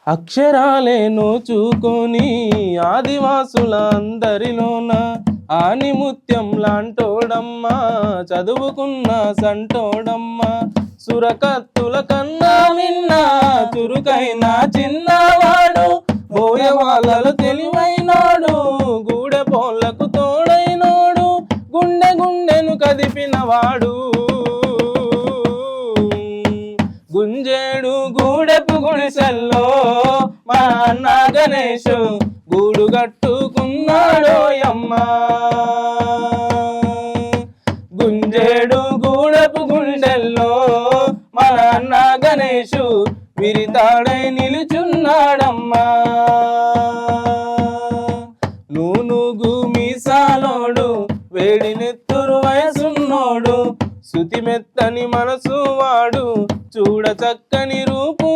అక్షరాలే నోచుకొని ఆదివాసుల అందరిలోన ఆనిముత్యం లాంటోడమ్మా చదువుకున్న సంటోడమ్మా సురకత్తుల కన్నా మిన్న చురుకైన చిన్నవాడు బోయవాళ్ళలు తెలివైనాడు గూడె పోలకు తోడైనోడు గుండె గుండెను కదిపినవాడు గుంజేడు గూడెపు గుడిసెల్లో మా అన్న గణేషు గూడు కట్టుకున్నాడోయమ్మ గుంజేడు గూడెపు గుండెల్లో మా అన్న గణేషు విరితాడై నిలుచున్నాడమ్మా నూనుగు మీసాలోడు వేడి నెత్తురు వయసున్నోడు శృతి మెత్తని మనసు వాడు చూడ చక్కని రూపు